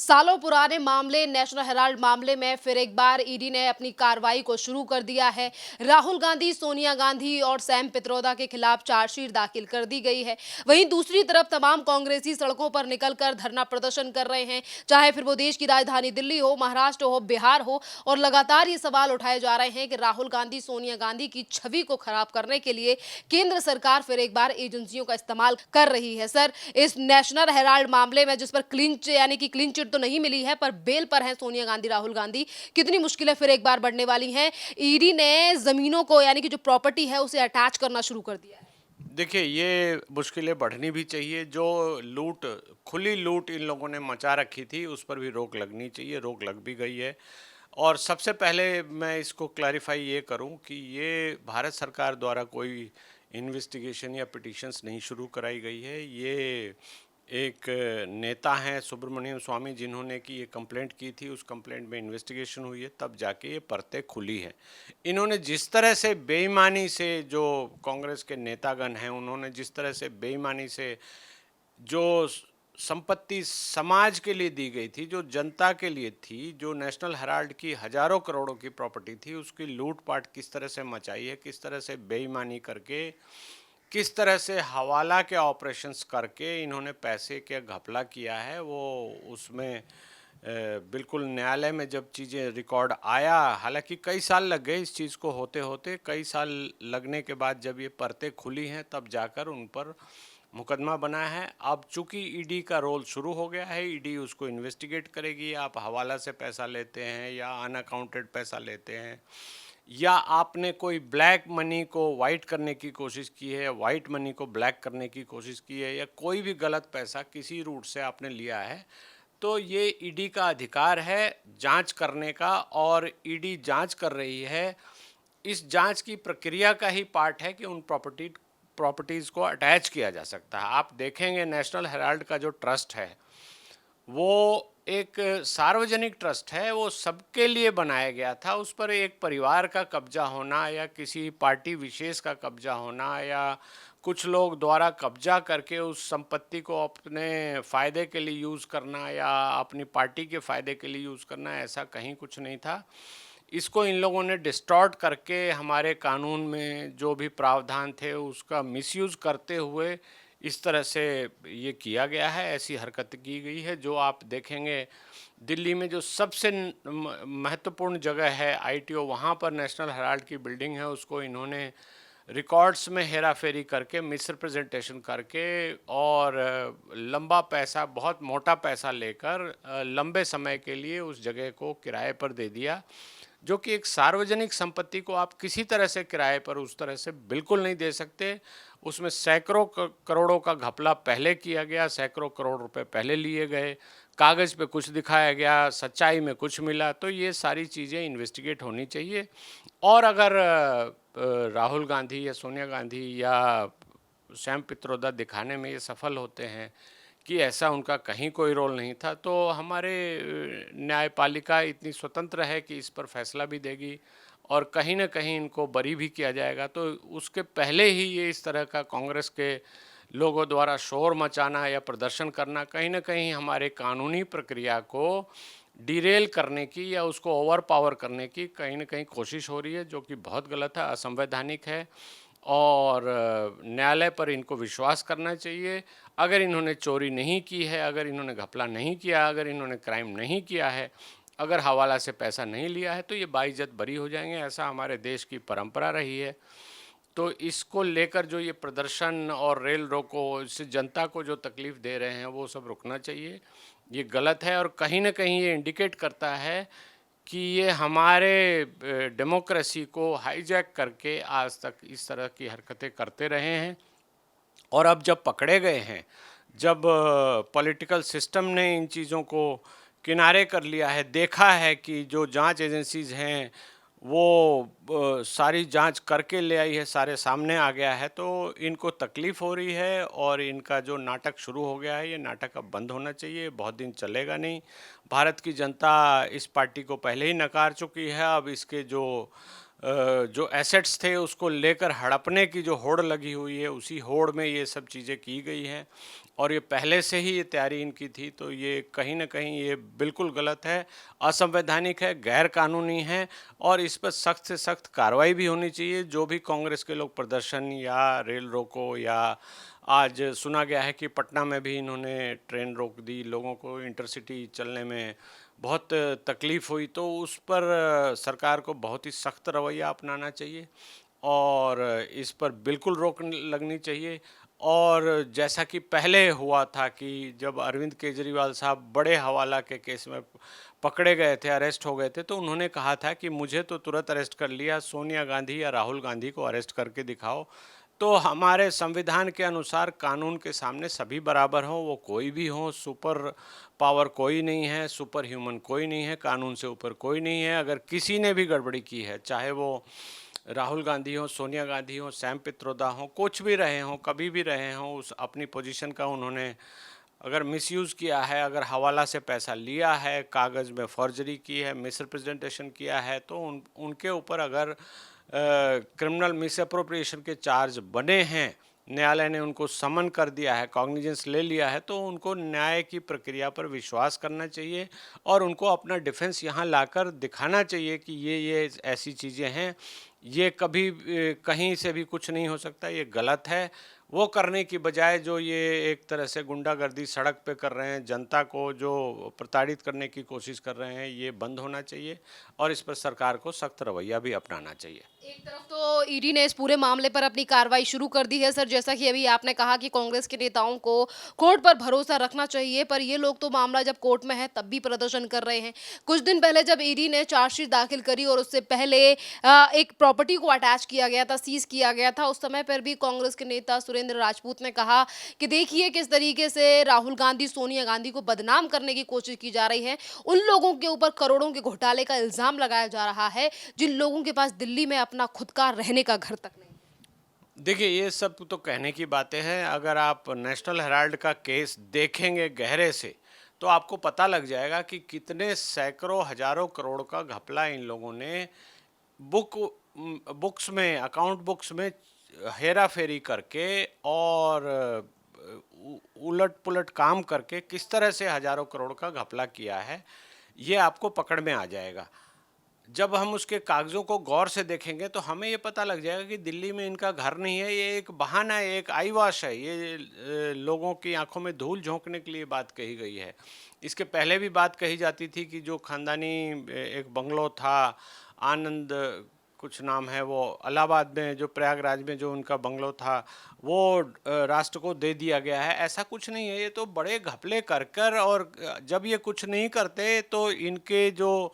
सालों पुराने मामले नेशनल हेराल्ड मामले में फिर एक बार ईडी ने अपनी कार्रवाई को शुरू कर दिया है। राहुल गांधी, सोनिया गांधी और सैम पित्रोदा के खिलाफ चार्जशीट दाखिल कर दी गई है। वहीं दूसरी तरफ तमाम कांग्रेसी सड़कों पर निकलकर धरना प्रदर्शन कर रहे हैं, चाहे फिर वो देश की राजधानी दिल्ली हो, महाराष्ट्र हो, बिहार हो। और लगातार ये सवाल उठाए जा रहे हैं कि राहुल गांधी, सोनिया गांधी की छवि को खराब करने के लिए केंद्र सरकार फिर एक बार एजेंसियों का इस्तेमाल कर रही है। सर, इस नेशनल हेराल्ड मामले में जिस पर क्लीन चिट तो नहीं मिली है, पर बेल पर है सोनिया गांधी, राहुल गांधी, कितनी मुश्किलें फिर एक बार बढ़ने वाली हैं। ईडी ने जमीनों को यानी कि जो प्रॉपर्टी है उसे अटैच करना शुरू कर दिया है। देखिए, ये मुश्किलें बढ़नी भी चाहिए। जो लूट, खुली लूट इन लोगों ने मचा रखी थी, उस पर भी रोक लगनी चाहिए। रोक लग भी गई है। और सबसे पहले मैं इसको क्लैरिफाई ये करूं कि ये भारत सरकार द्वारा कोई इन्वेस्टिगेशन या पिटिशंस नहीं शुरू कराई गई है। ये एक नेता हैं सुब्रमण्यम स्वामी, जिन्होंने कि ये कंप्लेंट की थी। उस कंप्लेंट में इन्वेस्टिगेशन हुई है, तब जाके ये परतें खुली हैं। इन्होंने जिस तरह से बेईमानी से, जो कांग्रेस के नेतागण हैं, उन्होंने जिस तरह से बेईमानी से जो संपत्ति समाज के लिए दी गई थी, जो जनता के लिए थी, जो नेशनल हेराल्ड की हजारों करोड़ों की प्रॉपर्टी थी, उसकी लूटपाट किस तरह से मचाई है, किस तरह से बेईमानी करके, किस तरह से हवाला के ऑपरेशंस करके इन्होंने पैसे के घपला किया है, वो उसमें बिल्कुल न्यायालय में जब चीज़ें रिकॉर्ड आया, हालांकि कई साल लग गए इस चीज़ को होते होते। कई साल लगने के बाद जब ये परतें खुली हैं, तब जाकर उन पर मुकदमा बना है। अब चूंकि ईडी का रोल शुरू हो गया है, ईडी उसको इन्वेस्टिगेट करेगी। आप हवाला से पैसा लेते हैं या अनअकाउंटेड पैसा लेते हैं, या आपने कोई ब्लैक मनी को वाइट करने की कोशिश की है, वाइट मनी को ब्लैक करने की कोशिश की है, या कोई भी गलत पैसा किसी रूट से आपने लिया है, तो ये ईडी का अधिकार है जांच करने का। और ईडी जांच कर रही है। इस जांच की प्रक्रिया का ही पार्ट है कि उन प्रॉपर्टीज़ को अटैच किया जा सकता है। आप देखेंगे नेशनल हेराल्ड का जो ट्रस्ट है, वो एक सार्वजनिक ट्रस्ट है। वो सबके लिए बनाया गया था। उस पर एक परिवार का कब्जा होना, या किसी पार्टी विशेष का कब्जा होना, या कुछ लोग द्वारा कब्जा करके उस संपत्ति को अपने फ़ायदे के लिए यूज़ करना, या अपनी पार्टी के फ़ायदे के लिए यूज़ करना, ऐसा कहीं कुछ नहीं था। इसको इन लोगों ने डिस्टॉर्ट करके हमारे कानून में जो भी प्रावधान थे उसका मिसयूज़ करते हुए इस तरह से ये किया गया है, ऐसी हरकत की गई है। जो आप देखेंगे दिल्ली में जो सबसे महत्वपूर्ण जगह है आईटीओ, वहाँ पर नेशनल हेराल्ड की बिल्डिंग है, उसको इन्होंने रिकॉर्ड्स में हेरा फेरी करके, मिस रिप्रेजेंटेशन करके, और लंबा पैसा, बहुत मोटा पैसा लेकर लंबे समय के लिए उस जगह को किराए पर दे दिया। जो कि एक सार्वजनिक संपत्ति को आप किसी तरह से किराए पर उस तरह से बिल्कुल नहीं दे सकते। उसमें सैकड़ों करोड़ों का घपला पहले किया गया, सैकड़ों करोड़ रुपए पहले लिए गए, कागज़ पे कुछ दिखाया गया, सच्चाई में कुछ मिला। तो ये सारी चीज़ें इन्वेस्टिगेट होनी चाहिए। और अगर राहुल गांधी या सोनिया गांधी या सैम पित्रोदा दिखाने में ये सफल होते हैं कि ऐसा उनका कहीं कोई रोल नहीं था, तो हमारे न्यायपालिका इतनी स्वतंत्र है कि इस पर फैसला भी देगी और कहीं ना कहीं इनको बरी भी किया जाएगा। तो उसके पहले ही ये इस तरह का कांग्रेस के लोगों द्वारा शोर मचाना या प्रदर्शन करना कहीं ना कहीं हमारे कानूनी प्रक्रिया को डिरेल करने की या उसको ओवर पावर करने की कहीं ना कहीं कोशिश हो रही है, जो कि बहुत गलत है, असंवैधानिक है। और न्यायालय पर इनको विश्वास करना चाहिए। अगर इन्होंने चोरी नहीं की है, अगर इन्होंने घपला नहीं किया, अगर इन्होंने क्राइम नहीं किया है, अगर हवाला से पैसा नहीं लिया है, तो ये बाइज्जत बरी हो जाएंगे। ऐसा हमारे देश की परंपरा रही है। तो इसको लेकर जो ये प्रदर्शन और रेल रोको, इससे जनता को जो तकलीफ़ दे रहे हैं, वो सब रुकना चाहिए। ये गलत है और कहीं ना कहीं ये इंडिकेट करता है कि ये हमारे डेमोक्रेसी को हाईजैक करके आज तक इस तरह की हरकतें करते रहे हैं। और अब जब पकड़े गए हैं, जब पॉलिटिकल सिस्टम ने इन चीज़ों को किनारे कर लिया है, देखा है कि जो जांच एजेंसीज़ हैं वो सारी जांच करके ले आई है, सारे सामने आ गया है, तो इनको तकलीफ़ हो रही है। और इनका जो नाटक शुरू हो गया है, ये नाटक अब बंद होना चाहिए, बहुत दिन चलेगा नहीं। भारत की जनता इस पार्टी को पहले ही नकार चुकी है। अब इसके जो एसेट्स थे उसको लेकर हड़पने की जो होड़ लगी हुई है, उसी होड़ में ये सब चीज़ें की गई हैं। और ये पहले से ही ये तैयारी इनकी थी, तो ये कहीं न कहीं ये बिल्कुल गलत है, असंवैधानिक है, गैर कानूनी है और इस पर सख्त से सख्त कार्रवाई भी होनी चाहिए। जो भी कांग्रेस के लोग प्रदर्शन या रेल रोको, या आज सुना गया है कि पटना में भी इन्होंने ट्रेन रोक दी, लोगों को इंटरसिटी चलने में बहुत तकलीफ़ हुई, तो उस पर सरकार को बहुत ही सख्त रवैया अपनाना चाहिए और इस पर बिल्कुल रोक लगनी चाहिए। और जैसा कि पहले हुआ था कि जब अरविंद केजरीवाल साहब बड़े हवाला के केस में पकड़े गए थे, अरेस्ट हो गए थे, तो उन्होंने कहा था कि मुझे तो तुरंत अरेस्ट कर लिया, सोनिया गांधी या राहुल गांधी को अरेस्ट करके दिखाओ। तो हमारे संविधान के अनुसार कानून के सामने सभी बराबर हों, वो कोई भी हो, सुपर पावर कोई नहीं है, सुपर ह्यूमन कोई नहीं है, कानून से ऊपर कोई नहीं है। अगर किसी ने भी गड़बड़ी की है, चाहे वो राहुल गांधी हो, सोनिया गांधी हो, सैम पित्रोदा हो, कुछ भी रहे हों, कभी भी रहे हों, उस अपनी पोजीशन का उन्होंने अगर मिसयूज़ किया है, अगर हवाला से पैसा लिया है, कागज़ में फर्जरी की है, मिसरिप्रेजेंटेशन किया है, तो उनके ऊपर अगर क्रिमिनल मिसअप्रोप्रिएशन के चार्ज बने हैं, न्यायालय ने उनको समन कर दिया है, कॉग्निजेंस ले लिया है, तो उनको न्याय की प्रक्रिया पर विश्वास करना चाहिए और उनको अपना डिफेंस यहाँ लाकर दिखाना चाहिए कि ये ऐसी चीज़ें हैं, ये कभी कहीं से भी कुछ नहीं हो सकता, ये गलत है। वो करने की बजाय जो ये एक तरह से गुंडागर्दी सड़क पे कर रहे हैं, जनता को जो प्रताड़ित करने की कोशिश कर रहे हैं, ये बंद होना चाहिए और इस पर सरकार को सख्त रवैया भी अपनाना चाहिए। एक तरफ तो ईडी ने इस पूरे मामले पर अपनी कार्रवाई शुरू कर दी है सर, जैसा कि अभी आपने कहा कि कांग्रेस के नेताओं को कोर्ट पर भरोसा रखना चाहिए, पर ये लोग तो मामला जब कोर्ट में है तब भी प्रदर्शन कर रहे हैं। कुछ दिन पहले जब ईडी ने चार्जशीट दाखिल करी और उससे पहले एक प्रॉपर्टी को अटैच किया गया था, सीज किया गया था, उस समय पर भी कांग्रेस के नेता सुरेंद्र राजपूत ने कहा कि देखिए किस तरीके से राहुल गांधी सोनिया गांधी को बदनाम करने की कोशिश की जा रही है, उन लोगों के ऊपर करोड़ों के घोटाले का इल्जाम लगाया जा रहा है जिन लोगों के पास दिल्ली में अपना खुद का रहने का घर तक नहीं। देखिए, ये सब तो कहने की बातें हैं। अगर आप नेशनल हेराल्ड का केस देखेंगे गहरे से, तो आपको पता लग जाएगा कि कितने सैकड़ों हजारों करोड़ का घपला इन लोगों ने बुक्स में, अकाउंट बुक्स में हेरा फेरी करके और उलट पुलट काम करके किस तरह से हजारों करोड़ का घपला किया है, ये आपको पकड़ में आ जाएगा। जब हम उसके कागज़ों को गौर से देखेंगे तो हमें ये पता लग जाएगा कि दिल्ली में इनका घर नहीं है, ये एक बहाना है, एक आई वॉश है, ये लोगों की आंखों में धूल झोंकने के लिए बात कही गई है। इसके पहले भी बात कही जाती थी कि जो खानदानी एक बंगलो था, आनंद कुछ नाम है, वो इलाहाबाद में, जो प्रयागराज में जो उनका बंगलो था, वो राष्ट्र को दे दिया गया है। ऐसा कुछ नहीं है, ये तो बड़े घपले कर कर, और जब ये कुछ नहीं करते तो इनके जो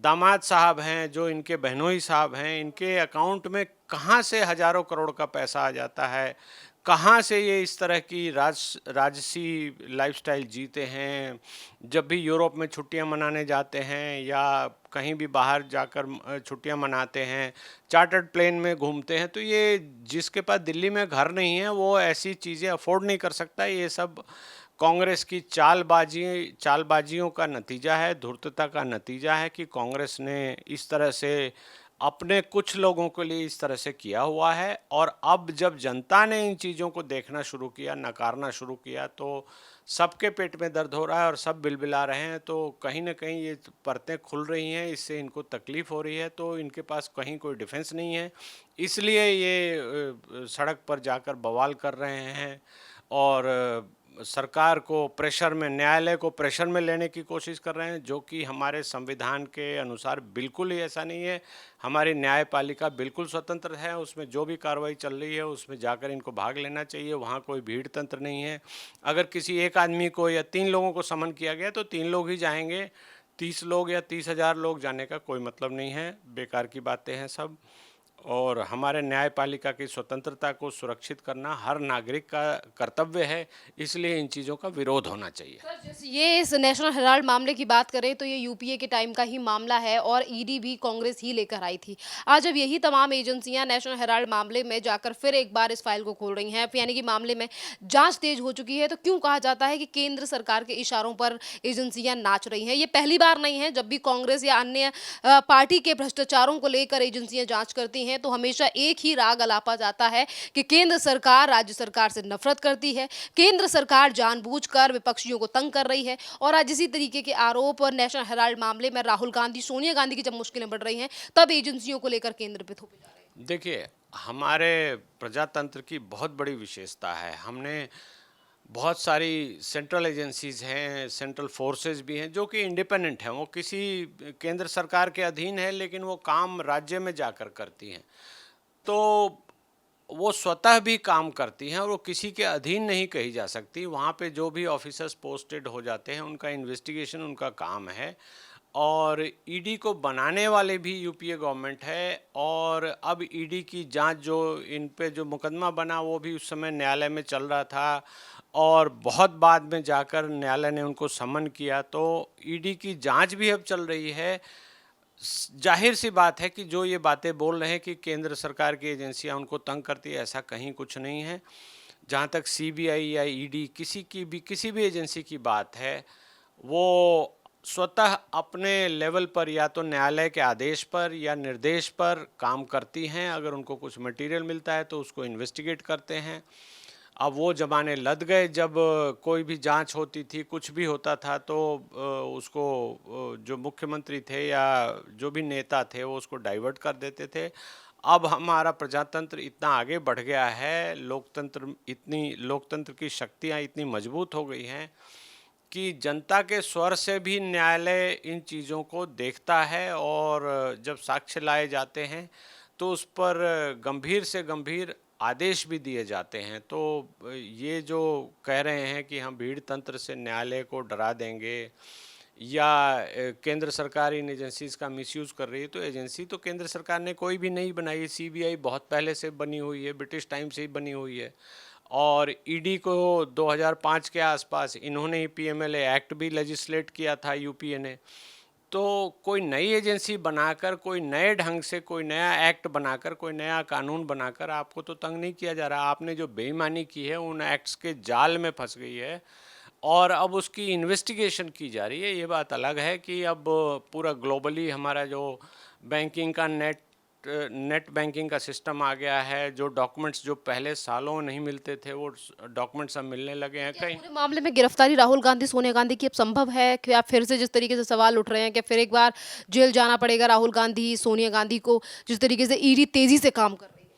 दामाद साहब हैं, जो इनके बहनोई साहब हैं, इनके अकाउंट में कहाँ से हजारों करोड़ का पैसा आ जाता है, कहाँ से ये इस तरह की राजसी लाइफस्टाइल जीते हैं। जब भी यूरोप में छुट्टियां मनाने जाते हैं या कहीं भी बाहर जाकर छुट्टियां मनाते हैं, चार्टर्ड प्लेन में घूमते हैं, तो ये जिसके पास दिल्ली में घर नहीं है वो ऐसी चीज़ें अफोर्ड नहीं कर सकता। ये सब कांग्रेस की चालबाजियों का नतीजा है, धूर्तता का नतीजा है कि कांग्रेस ने इस तरह से अपने कुछ लोगों के लिए इस तरह से किया हुआ है। और अब जब जनता ने इन चीज़ों को देखना शुरू किया, नकारना शुरू किया, तो सबके पेट में दर्द हो रहा है और सब बिलबिला रहे हैं। तो कहीं ना कहीं ये परतें खुल रही हैं, इससे इनको तकलीफ़ हो रही है, तो इनके पास कहीं कोई डिफेंस नहीं है, इसलिए ये सड़क पर जाकर बवाल कर रहे हैं और सरकार को प्रेशर में, न्यायालय को प्रेशर में लेने की कोशिश कर रहे हैं, जो कि हमारे संविधान के अनुसार बिल्कुल ही ऐसा नहीं है। हमारी न्यायपालिका बिल्कुल स्वतंत्र है, उसमें जो भी कार्रवाई चल रही है उसमें जाकर इनको भाग लेना चाहिए। वहाँ कोई भीड़ तंत्र नहीं है। अगर किसी एक आदमी को या 3 लोगों को समन किया गया तो 3 लोग ही जाएंगे, 30 लोग या 30,000 लोग जाने का कोई मतलब नहीं है। बेकार की बातें हैं सब। और हमारे न्यायपालिका की स्वतंत्रता को सुरक्षित करना हर नागरिक का कर्तव्य है, इसलिए इन चीज़ों का विरोध होना चाहिए। सर, जैसे ये इस नेशनल हेराल्ड मामले की बात करें तो ये यूपीए के टाइम का ही मामला है और ईडी भी कांग्रेस ही लेकर आई थी। आज जब यही तमाम एजेंसियां नेशनल हेराल्ड मामले में जाकर फिर एक बार इस फाइल को खोल रही हैं, यानी कि मामले में जांच तेज हो चुकी है, तो क्यों कहा जाता है कि केंद्र सरकार के इशारों पर एजेंसियां नाच रही हैं? ये पहली बार नहीं है, जब भी कांग्रेस या अन्य पार्टी के भ्रष्टाचारों को लेकर एजेंसियां जांच करती हैं हैं तो हमेशा एक ही राग अलापा जाता है कि केंद्र सरकार राज्य सरकार से नफरत करती है, केंद्र सरकार जानबूझकर विपक्षियों को तंग कर रही है। और आज इसी तरीके के आरोप नेशनल हेराल्ड मामले में राहुल गांधी, सोनिया गांधी की जब मुश्किलें बढ़ रही हैं, तब एजेंसियों को लेकर केंद्र पे थोपे जा रहे हैं। देखिए, हमारे प्रजातंत्र की बहुत बड़ी विशेषता है। हमने बहुत सारी सेंट्रल एजेंसीज हैं, सेंट्रल फोर्सेस भी हैं जो कि इंडिपेंडेंट हैं। वो किसी केंद्र सरकार के अधीन है, लेकिन वो काम राज्य में जाकर करती हैं। तो वो स्वतः भी काम करती हैं और वो किसी के अधीन नहीं कही जा सकती। वहाँ पे जो भी ऑफिसर्स पोस्टेड हो जाते हैं, उनका इन्वेस्टिगेशन उनका काम है। और ईडी को बनाने वाले भी यूपीए गवर्नमेंट है, और अब ईडी की जांच, जो इन पे जो मुकदमा बना, वो भी उस समय न्यायालय में चल रहा था और बहुत बाद में जाकर न्यायालय ने उनको समन किया। तो ईडी की जांच भी अब चल रही है। जाहिर सी बात है कि जो ये बातें बोल रहे हैं कि केंद्र सरकार की एजेंसियां उनको तंग करती है, ऐसा कहीं कुछ नहीं है। जहाँ तक सीबीआई या ईडी किसी भी एजेंसी की बात है, वो स्वतः अपने लेवल पर या तो न्यायालय के आदेश पर या निर्देश पर काम करती हैं। अगर उनको कुछ मटेरियल मिलता है तो उसको इन्वेस्टिगेट करते हैं। अब वो ज़माने लद गए जब कोई भी जांच होती थी, कुछ भी होता था तो उसको जो मुख्यमंत्री थे या जो भी नेता थे वो उसको डाइवर्ट कर देते थे। अब हमारा प्रजातंत्र इतना आगे बढ़ गया है, लोकतंत्र की शक्तियाँ इतनी मजबूत हो गई हैं कि जनता के स्वर से भी न्यायालय इन चीज़ों को देखता है, और जब साक्ष्य लाए जाते हैं तो उस पर गंभीर से गंभीर आदेश भी दिए जाते हैं। तो ये जो कह रहे हैं कि हम भीड़ तंत्र से न्यायालय को डरा देंगे या केंद्र सरकार इन एजेंसीज का मिसयूज़ कर रही है, तो एजेंसी तो केंद्र सरकार ने कोई भी नहीं बनाई है। सीबीआई बहुत पहले से बनी हुई है, ब्रिटिश टाइम से ही बनी हुई है। और ईडी को 2005 के आसपास इन्होंने ही पीएमएलए एक्ट भी लेजिस्लेट किया था यूपीए ने। तो कोई नई एजेंसी बनाकर, कोई नए ढंग से, कोई नया एक्ट बनाकर, कोई नया कानून बनाकर आपको तो तंग नहीं किया जा रहा। आपने जो बेईमानी की है उन एक्ट्स के जाल में फंस गई है और अब उसकी इन्वेस्टिगेशन की जा रही है। ये बात अलग है कि अब पूरा ग्लोबली हमारा जो बैंकिंग का नेट बैंकिंग का सिस्टम आ गया है। जो डॉक्यूमेंट्स जो पहले सालों नहीं मिलते थे, वो डॉक्यूमेंट्स अब मिलने लगे हैं क्या कहीं। पूरे मामले में गिरफ्तारी राहुल गांधी, सोनिया गांधी की अब संभव है? कि आप फिर से जिस तरीके से सवाल उठ रहे हैं कि फिर एक बार जेल जाना पड़ेगा राहुल गांधी, सोनिया गांधी को, जिस तरीके से ईडी तेजी से काम कर रही है?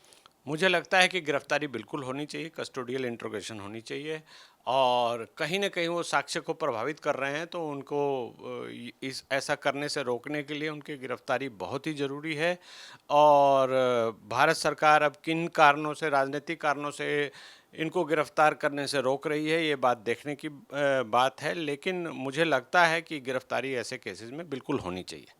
मुझे लगता है कि गिरफ्तारी बिल्कुल होनी चाहिए, कस्टोडियल इंट्रोगेशन होनी चाहिए, और कहीं न कहीं वो साक्ष्य को प्रभावित कर रहे हैं, तो उनको इस ऐसा करने से रोकने के लिए उनकी गिरफ्तारी बहुत ही ज़रूरी है। और भारत सरकार अब किन कारणों से, राजनीतिक कारणों से इनको गिरफ्तार करने से रोक रही है, ये बात देखने की बात है। लेकिन मुझे लगता है कि गिरफ्तारी ऐसे केसेस में बिल्कुल होनी चाहिए।